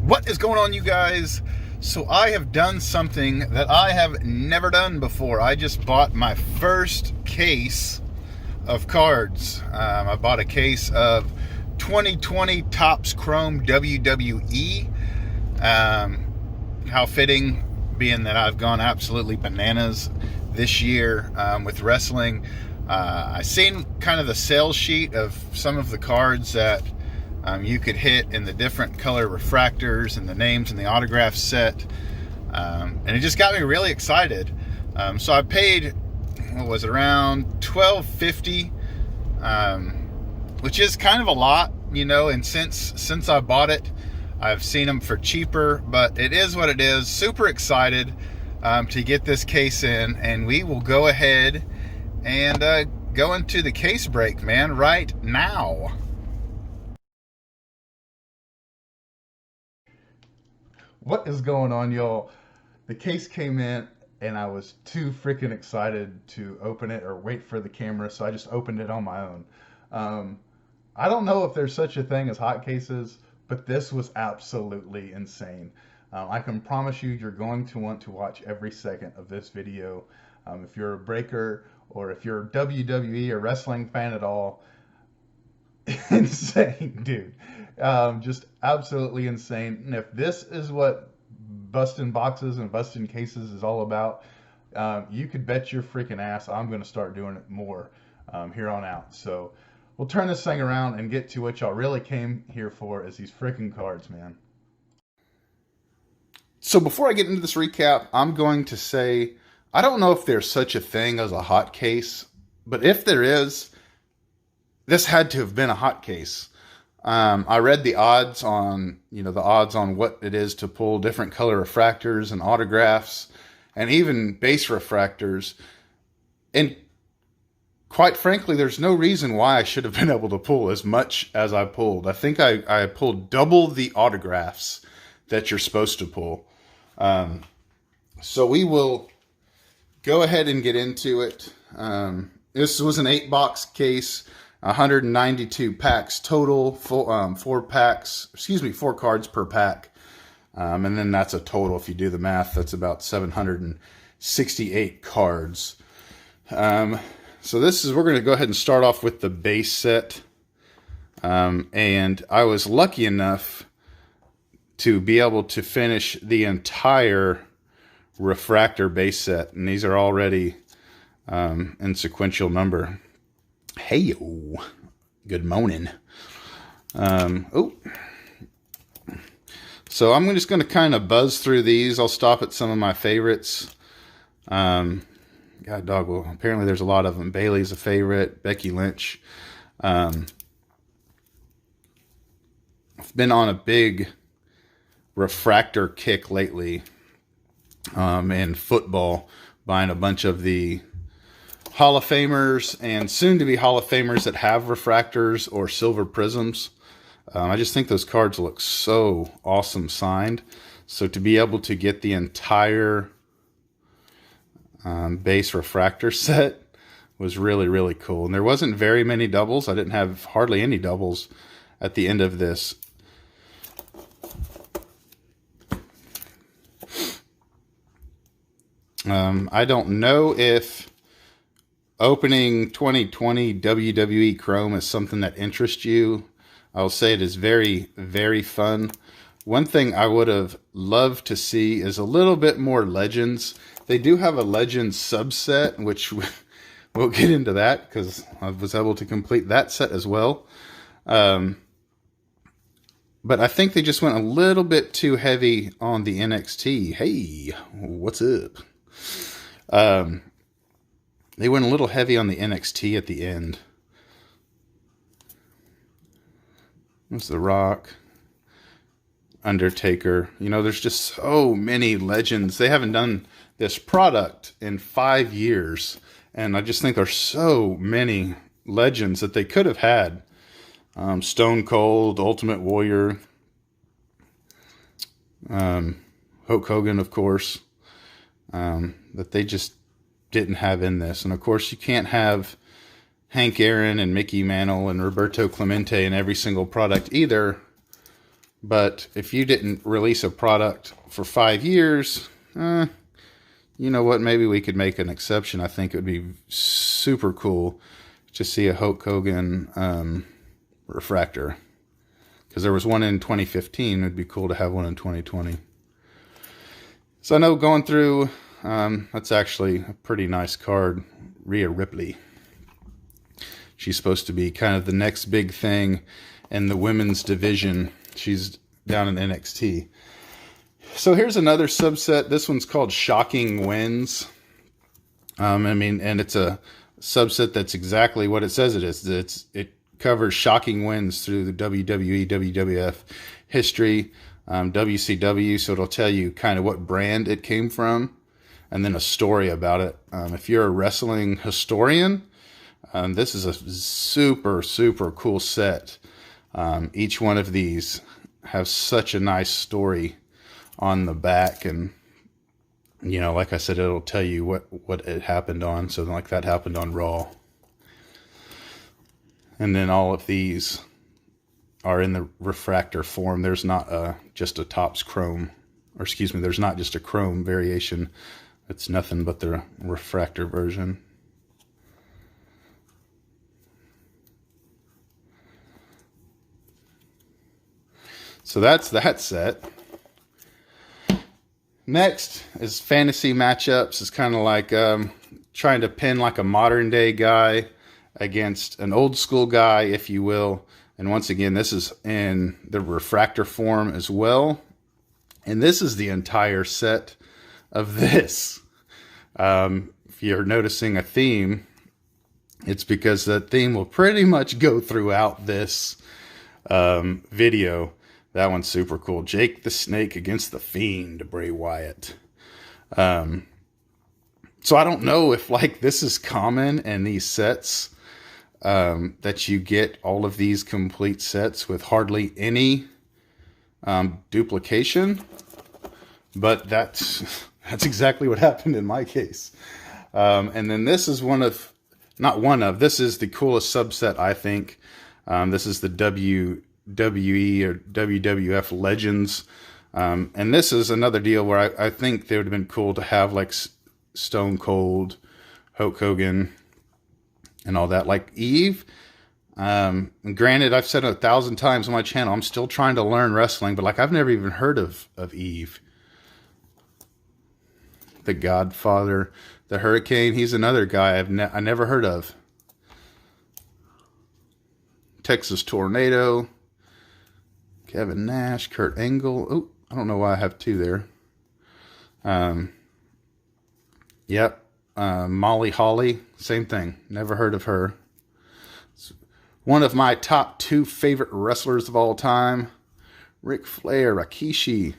What is going on, you guys? So I have done something that I have never done before. I just bought my first case of cards. I bought a case of 2020 Topps Chrome WWE. How fitting, being that I've gone absolutely bananas this year with wrestling. I seen kind of the sales sheet of some of the cards that you could hit in the different color refractors and the names and the autograph set. And it just got me really excited. So I paid, what was it, around $12.50, which is kind of a lot, you know, and since I bought it, I've seen them for cheaper, but it is what it is. Super excited to get this case in, and we will go ahead and go into the case break, man, right now. What is going on, y'all? The case came in and I was too freaking excited to open it or wait for the camera, so I just opened it on my own. I don't know if there's such a thing as hot cases, but this was absolutely insane. I can promise you, you're going to want to watch every second of this video. If you're a breaker or if you're a WWE or wrestling fan at all, insane, dude. Just absolutely insane. And if this is what busting boxes and busting cases is all about, you could bet your freaking ass I'm going to start doing it more here on out. So we'll turn this thing around and get to what y'all really came here for, is these freaking cards, man. So before I get into this recap, I'm going to say, I don't know if there's such a thing as a hot case, but if there is, this had to have been a hot case. I read the odds on, the odds on what it is to pull different color refractors and autographs and even base refractors. And quite frankly, there's no reason why I should have been able to pull as much as I pulled. I think I pulled double the autographs that you're supposed to pull. So we will go ahead and get into it. This was an 8-box case. 192 packs total, 4 cards per pack. And then that's a total, if you do the math, that's about 768 cards. So we're going to go ahead and start off with the base set. And I was lucky enough to be able to finish the entire refractor base set. And these are already in sequential number. Hey, good morning. So I'm just going to kind of buzz through these. I'll stop at some of my favorites. God dog, well, apparently there's a lot of them. Bailey's a favorite. Becky Lynch. I've been on a big refractor kick lately in football, buying a bunch of the Hall of Famers and soon-to-be Hall of Famers that have refractors or silver prisms. I just think those cards look so awesome signed. So to be able to get the entire base refractor set was really, really cool. And there wasn't very many doubles. I didn't have hardly any doubles at the end of this. I don't know if opening 2020 WWE Chrome is something that interests you. I'll say it is very, very fun. One thing I would have loved to see is a little bit more Legends. They do have a Legends subset, which we'll get into that because I was able to complete that set as well. But I think they just went a little bit too heavy on the NXT. Hey, what's up? They went a little heavy on the NXT at the end. There's The Rock, Undertaker. There's just so many legends. They haven't done this product in 5 years. And I just think there's so many legends that they could have had. Stone Cold, Ultimate Warrior, Hulk Hogan, of course. That they just didn't have in this. And of course you can't have Hank Aaron and Mickey Mantle and Roberto Clemente in every single product either, But if you didn't release a product for 5 years, you know what? Maybe we could make an exception. I think it would be super cool to see a Hulk Hogan refractor. Because there was one in 2015. It would be cool to have one in 2020. So I know going through, that's actually a pretty nice card. Rhea Ripley. She's supposed to be kind of the next big thing in the women's division. She's down in NXT. So here's another subset. This one's called Shocking Wins. And it's a subset that's exactly what it says it is. It covers shocking wins through the WWE, WWF history, WCW. So it'll tell you kind of what brand it came from, and then a story about it. If you're a wrestling historian, this is a super, super cool set. Each one of these have such a nice story on the back, and you know, like I said, it'll tell you what it happened on. So like that happened on Raw, and then all of these are in the refractor form. There's not just a Topps chrome, or excuse me, there's not just a chrome variation. It's nothing but the refractor version. So that's that set. Next is fantasy matchups. It's kind of like trying to pin like a modern day guy against an old school guy, if you will. And once again, this is in the refractor form as well. And this is the entire set of this. If you're noticing a theme, it's because the theme will pretty much go throughout this video. That one's super cool. Jake the Snake against the Fiend, Bray Wyatt. So I don't know if like this is common in these sets, that you get all of these complete sets with hardly any duplication, but that's exactly what happened in my case. And then this is this is the coolest subset, I think. This is the WWE or WWF Legends. And this is another deal where I think they would have been cool to have like Stone Cold, Hulk Hogan, and all that. Like Eve. Granted, I've said it 1,000 times on my channel, I'm still trying to learn wrestling, but like I've never even heard of Eve. The Godfather, the Hurricane, he's another guy I never heard of. Texas Tornado, Kevin Nash, Kurt Angle. Oh, I don't know why I have two there. Yep. Molly Holly, same thing. Never heard of her. It's one of my top 2 favorite wrestlers of all time. Ric Flair, Rikishi.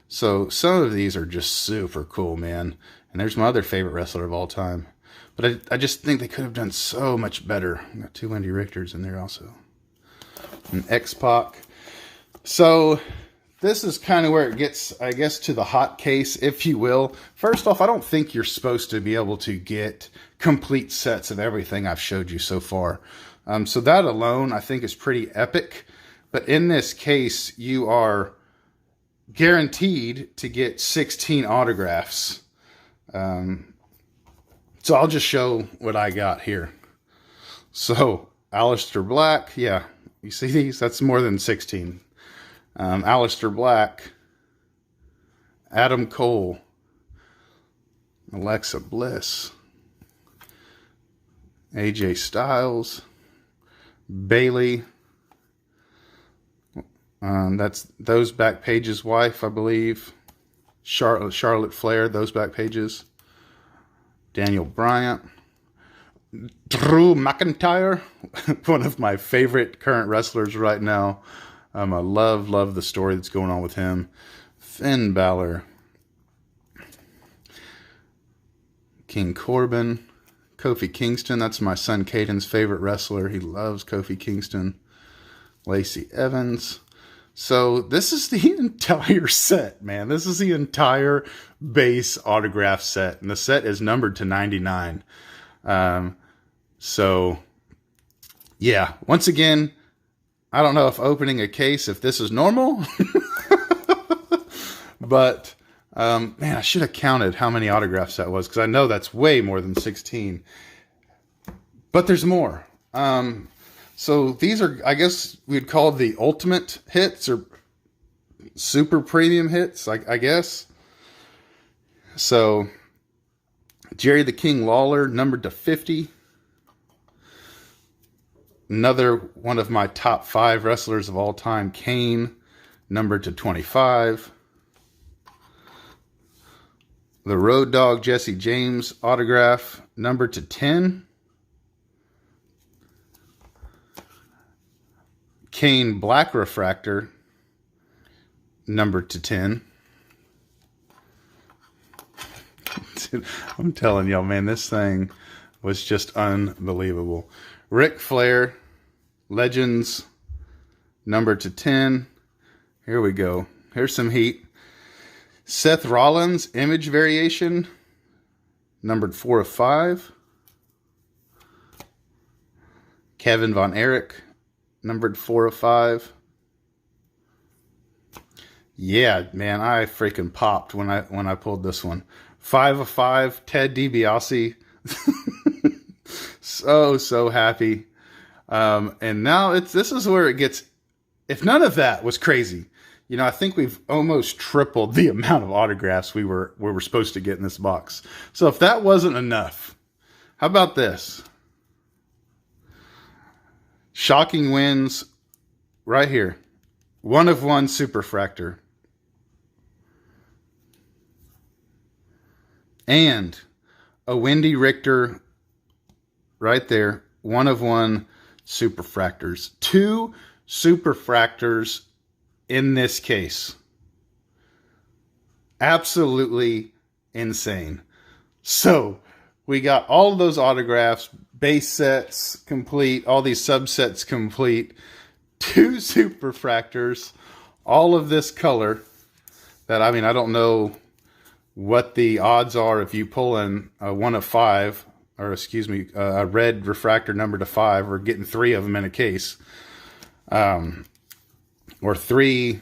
So some of these are just super cool, man. And there's my other favorite wrestler of all time. But I just think they could have done so much better. I got 2 Wendy Richters in there also. And X-Pac. So this is kind of where it gets, I guess, to the hot case, if you will. First off, I don't think you're supposed to be able to get complete sets of everything I've showed you so far. So that alone, I think, is pretty epic. But in this case, you are guaranteed to get 16 autographs. So I'll just show what I got here. So Aleister Black, yeah, you see these? That's more than 16. Aleister Black, Adam Cole, Alexa Bliss, AJ Styles, Bailey. That's those back pages' wife, I believe. Charlotte Flair, those back pages. Daniel Bryant. Drew McIntyre, one of my favorite current wrestlers right now. I love the story that's going on with him. Finn Balor. King Corbin. Kofi Kingston, that's my son Caden's favorite wrestler. He loves Kofi Kingston. Lacey Evans. So this is the entire set, man. This is the entire base autograph set. And the set is numbered to 99. So, yeah. Once again, I don't know if opening a case, if this is normal, but man, I should have counted how many autographs that was because I know that's way more than 16. But there's more. So these are, I guess we'd call the ultimate hits or super premium hits, I guess. So Jerry the King Lawler, numbered to 50. Another one of my top 5 wrestlers of all time, Kane, numbered to 25. The Road Dogg Jesse James autograph, numbered to 10. Kane Black Refractor, numbered to 10. Dude, I'm telling y'all, man, this thing was just unbelievable. Ric Flair, Legends, numbered to 10. Here we go. Here's some heat. Seth Rollins, Image Variation, numbered 4 of 5. Kevin Von Erich, numbered 4 of 5. Yeah, man, I freaking popped when I pulled this one. 5 of 5, Ted DiBiase. So happy. And now this is where it gets, if none of that was crazy, you know, I think we've almost tripled the amount of autographs we were supposed to get in this box. So if that wasn't enough, how about this? Shocking wins right here. 1 of 1 Superfractor. And a Wendy Richter right there. 1 of 1 Superfractors. 2 Superfractors in this case. Absolutely insane. So we got all of those autographs, base sets complete, all these subsets complete, 2 Superfractors, all of this color that, I mean, I don't know what the odds are if you pull in a 1 of 5, or excuse me, a red refractor number to 5, or getting 3 of them in a case, or 3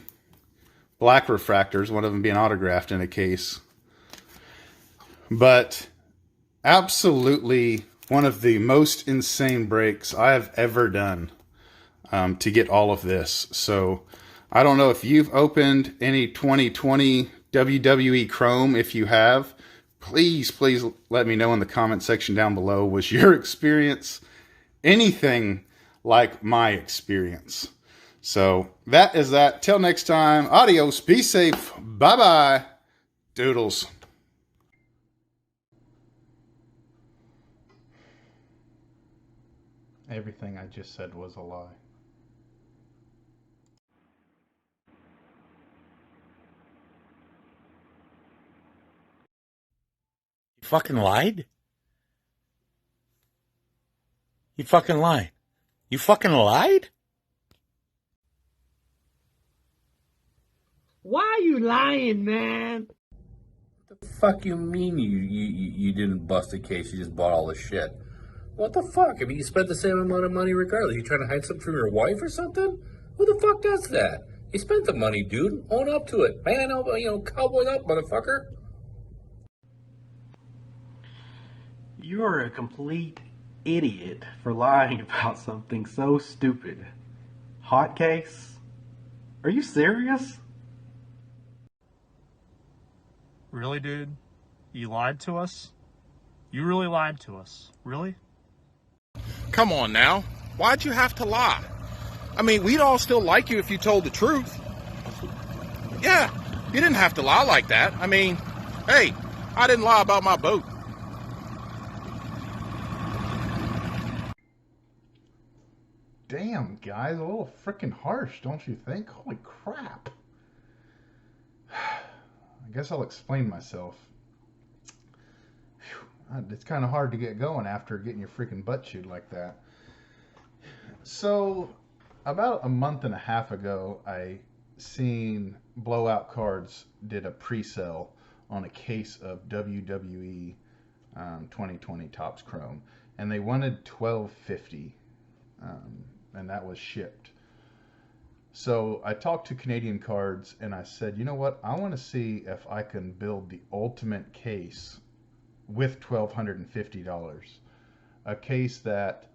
black refractors, one of them being autographed in a case. But absolutely one of the most insane breaks I have ever done to get all of this. So I don't know if you've opened any 2020 WWE Chrome. If you have, please let me know in the comment section down below. Was your experience anything like my experience? So that is that. Till next time, adios, be safe, bye-bye, doodles. Everything I just said was a lie. You fucking lied? You fucking lied. You fucking lied? Why are you lying, man? What the fuck you mean you didn't bust a case, you just bought all the shit? What the fuck? I mean, you spent the same amount of money regardless. You trying to hide something from your wife or something? Who the fuck does that? You spent the money, dude. Own up to it. Man, cowboy up, motherfucker. You are a complete idiot for lying about something so stupid. Hot case? Are you serious? Really, dude? You lied to us? You really lied to us? Really? Come on now. Why'd you have to lie? I mean, we'd all still like you if you told the truth. Yeah, you didn't have to lie like that. I mean, hey, I didn't lie about my boat. Damn, guys, a little freaking harsh, don't you think? Holy crap. I guess I'll explain myself. It's kind of hard to get going after getting your freaking butt chewed like that. So, about a month and a half ago, I seen Blowout Cards did a pre-sale on a case of WWE 2020 Topps Chrome, and they wanted $12.50, and that was shipped. So I talked to Canadian Cards and I said, you know what? I want to see if I can build the ultimate case with $1,250. A case that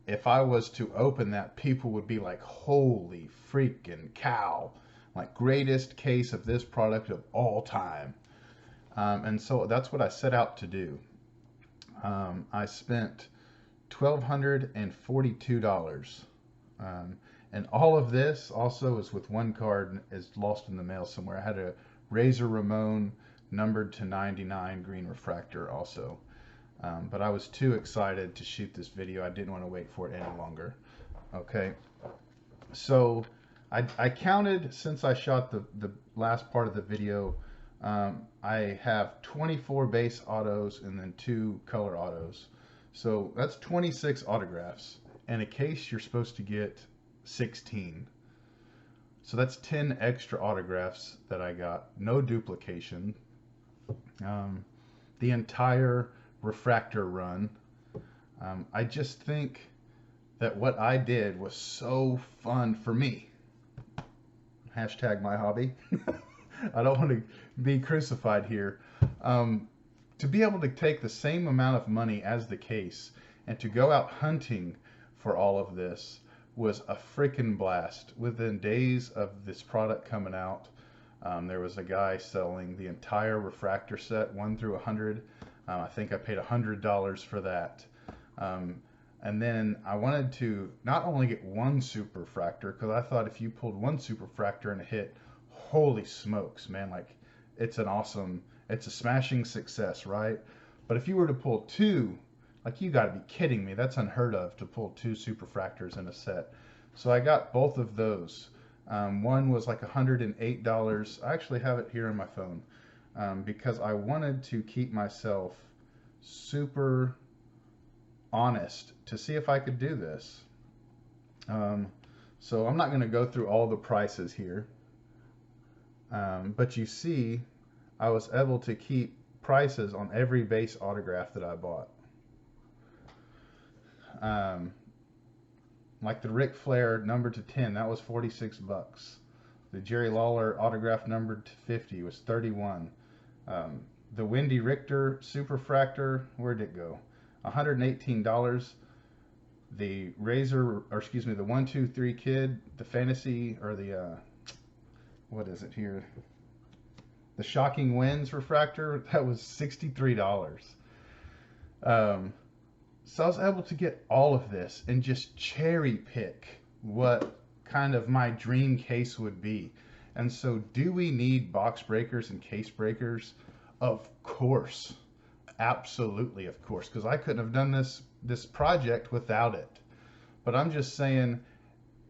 if I was to open that, people would be like, holy freaking cow, like greatest case of this product of all time. And so that's what I set out to do. I spent $1,242. And all of this also is with one card is lost in the mail somewhere. I had a Razor Ramon numbered to 99 green refractor also. But I was too excited to shoot this video. I didn't want to wait for it any longer. Okay. So I counted since I shot the last part of the video. I have 24 base autos and then 2 color autos. So that's 26 autographs. In a case, you're supposed to get 16. So that's 10 extra autographs that I got. No duplication. The entire Refractor run. I just think that what I did was so fun for me. Hashtag my hobby. I don't want to be crucified here. To be able to take the same amount of money as the case and to go out hunting for all of this was a freaking blast. Within days of this product coming out, there was a guy selling the entire Refractor set, 1 through 100. I think I paid $100 for that. And then I wanted to not only get one Superfractor, because I thought if you pulled one Superfractor and a hit, holy smokes, man, like it's a smashing success, right? But if you were to pull 2, like you gotta be kidding me, that's unheard of to pull 2 Superfractors in a set. So I got both of those. One was like $108. I actually have it here on my phone because I wanted to keep myself super honest to see if I could do this. So I'm not going to go through all the prices here, but you see I was able to keep prices on every base autograph that I bought. Like the Ric Flair numbered to 10, that was $46. The Jerry Lawler autograph numbered to 50 was $31. The Wendy Richter Superfractor, where'd it go? $118. The Razor, or excuse me, the 123 Kid, the Fantasy, or the what is it here? The Shocking Winds Refractor, that was $63. So I was able to get all of this and just cherry pick what kind of my dream case would be. And so do we need box breakers and case breakers? Of course. Absolutely, of course. Because I couldn't have done this project without it. But I'm just saying,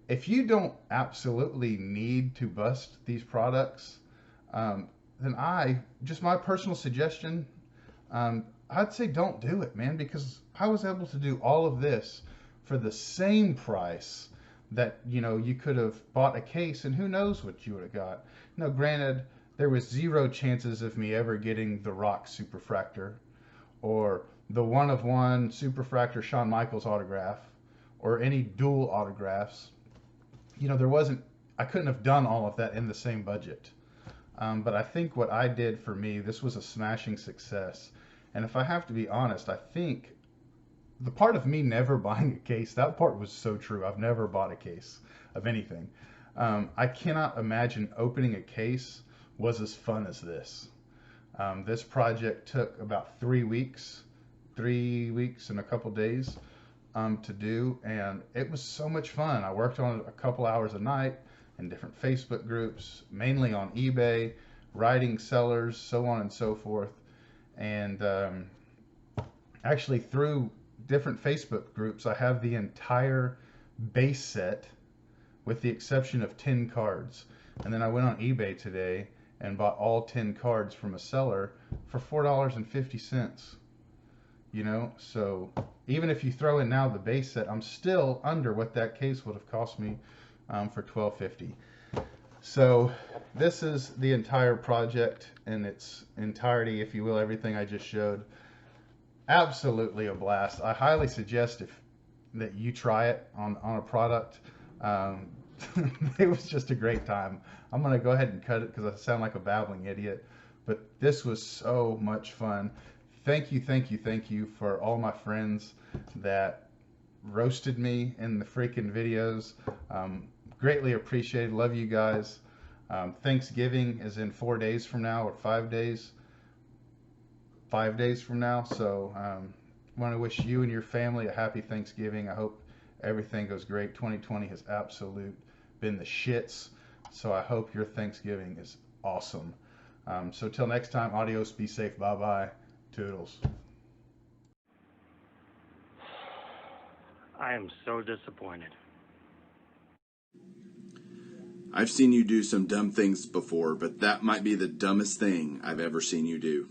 if you don't absolutely need to bust these products, then just my personal suggestion, I'd say don't do it, man, because I was able to do all of this for the same price that, you could have bought a case, and who knows what you would have got. Now, granted, there was 0 chances of me ever getting the Rock Superfractor or the 1-of-1 Superfractor Shawn Michaels autograph or any dual autographs. I couldn't have done all of that in the same budget. But I think what I did for me, this was a smashing success. And if I have to be honest, I think the part of me never buying a case, that part was so true. I've never bought a case of anything. I cannot imagine opening a case was as fun as this. This project took about 3 weeks and a couple days to do, and it was so much fun. I worked on it a couple hours a night in different Facebook groups, mainly on eBay, writing sellers, so on and so forth. And actually through different Facebook groups, I have the entire base set with the exception of 10 cards. And then I went on eBay today and bought all 10 cards from a seller for $4.50. So even if you throw in now the base set, I'm still under what that case would have cost me for $12.50. So this is the entire project in its entirety, if you will, everything I just showed. Absolutely a blast. I highly suggest that you try it on a product. It was just a great time. I'm going to go ahead and cut it because I sound like a babbling idiot. But this was so much fun. Thank you, thank you, thank you for all my friends that roasted me in the freaking videos. Greatly appreciated. Love you guys. Thanksgiving is in 4 days from now, or 5 days. 5 days from now. So want to wish you and your family a happy Thanksgiving. I hope everything goes great. 2020 has been the shits. So I hope your Thanksgiving is awesome. So till next time, adios, be safe, bye-bye, toodles. I am so disappointed. I've seen you do some dumb things before, but that might be the dumbest thing I've ever seen you do.